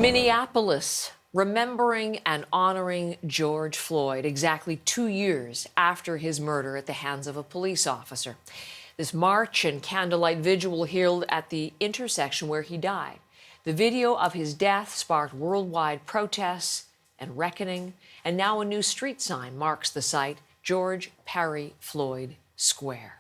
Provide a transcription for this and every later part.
Minneapolis, remembering and honoring George Floyd exactly 2 years after his murder at the hands of a police officer. This march and candlelight vigil held at the intersection where he died. The video of his death sparked worldwide protests and reckoning, and now a new street sign marks the site, George Parry Floyd Square.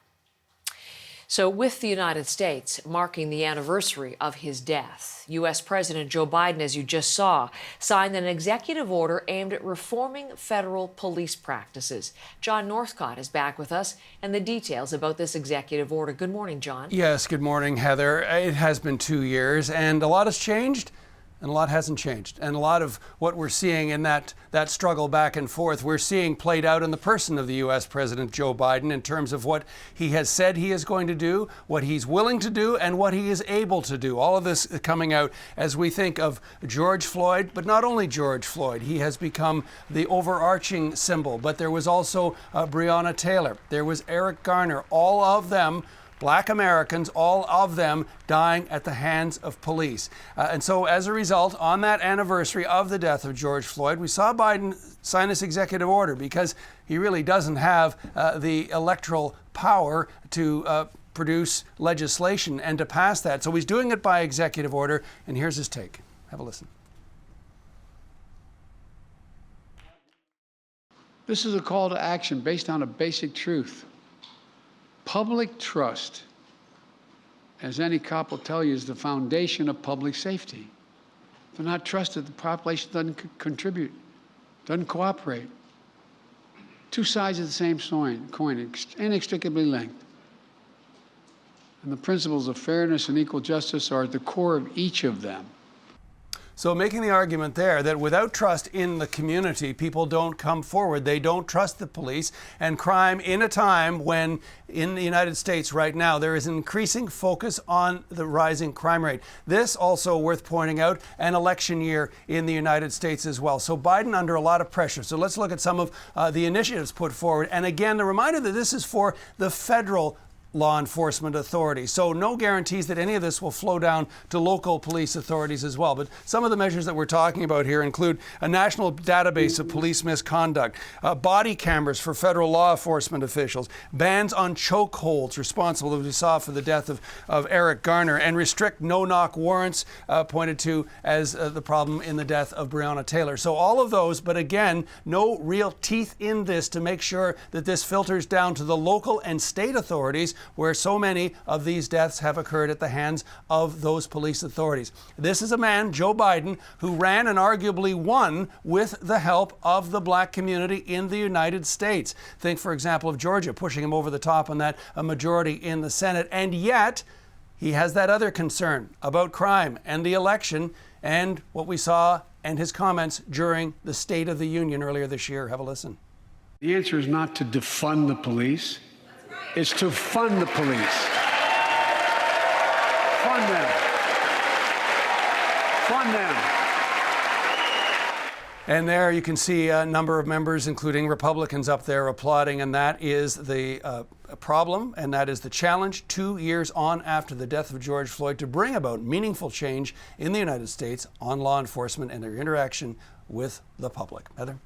So with the United States marking the anniversary of his death, U.S. President Joe Biden, as you just saw, signed an executive order aimed at reforming federal police practices. John Northcott is back with us and the details about this executive order. Good morning, John. Yes, good morning, Heather. It has been 2 years and a lot has changed. And a lot hasn't changed. And a lot of what we're seeing in that struggle back and forth, we're seeing played out in the person of the U.S. President Joe Biden in terms of what he has said he is going to do, what he's willing to do, and what he is able to do. All of this coming out as we think of George Floyd, but not only George Floyd. He has become the overarching symbol. But there was also Breonna Taylor. There was Eric Garner. All of them Black Americans, all of them dying at the hands of police. And so as a result, on that anniversary of the death of George Floyd, we saw Biden sign this executive order because he really doesn't have the electoral power to produce legislation and to pass that. So he's doing it by executive order. And here's his take. Have a listen. This is a call to action based on a basic truth. Public trust, as any cop will tell you, is the foundation of public safety. If they're not trusted, the population doesn't contribute, doesn't cooperate. Two sides of the same coin, inextricably linked. And the principles of fairness and equal justice are at the core of each of them. So making the argument there that without trust in the community, people don't come forward. They don't trust the police. And crime in a time when in the United States right now, there is an increasing focus on the rising crime rate. This also worth pointing out, an election year in the United States as well. So Biden under a lot of pressure. So let's look at some of the initiatives put forward. And again, the reminder that this is for the federal law enforcement authorities. So no guarantees that any of this will flow down to local police authorities as well. But some of the measures that we're talking about here include a national database of police misconduct, body cameras for federal law enforcement officials, bans on chokeholds responsible, as we saw for the death of Eric Garner, and restrict no-knock warrants pointed to as the problem in the death of Breonna Taylor. So all of those, but again, no real teeth in this to make sure that this filters down to the local and state authorities where so many of these deaths have occurred at the hands of those police authorities. This is a man, Joe Biden, who ran and arguably won with the help of the black community in the United States. Think, for example, of Georgia pushing him over the top on that majority in the Senate. And yet, he has that other concern about crime and the election and what we saw and his comments during the State of the Union earlier this year. Have a listen. The answer is not to defund the police. Is to fund the police. Fund them. Fund them. And there you can see a number of members, including Republicans, up there applauding, and that is the problem, and that is the challenge 2 years on after the death of George Floyd to bring about meaningful change in the United States on law enforcement and their interaction with the public. Heather?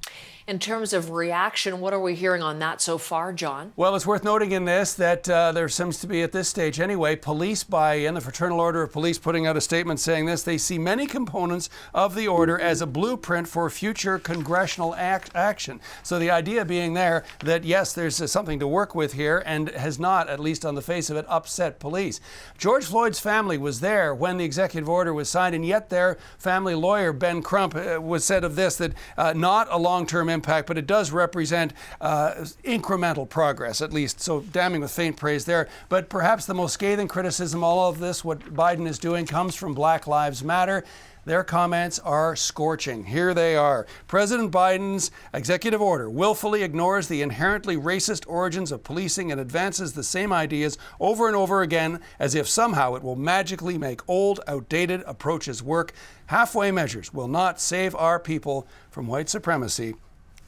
In terms of reaction, what are we hearing on that so far, John? Well, it's worth noting in this that there seems to be, at this stage anyway, police buy-in. The Fraternal Order of Police putting out a statement saying this. They see many components of the order as a blueprint for future congressional action. So the idea being there that, yes, there's something to work with here and has not, at least on the face of it, upset police. George Floyd's family was there when the executive order was signed, and yet their family lawyer, Ben Crump, was said of this that not a long-term impact, but it does represent incremental progress, at least. So damning with faint praise there. But perhaps the most scathing criticism, all of this, what Biden is doing, comes from Black Lives Matter. Their comments are scorching. Here they are. President Biden's executive order willfully ignores the inherently racist origins of policing and advances the same ideas over and over again as if somehow it will magically make old, outdated approaches work. Halfway measures will not save our people from white supremacy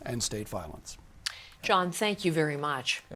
and state violence. John, thank you very much.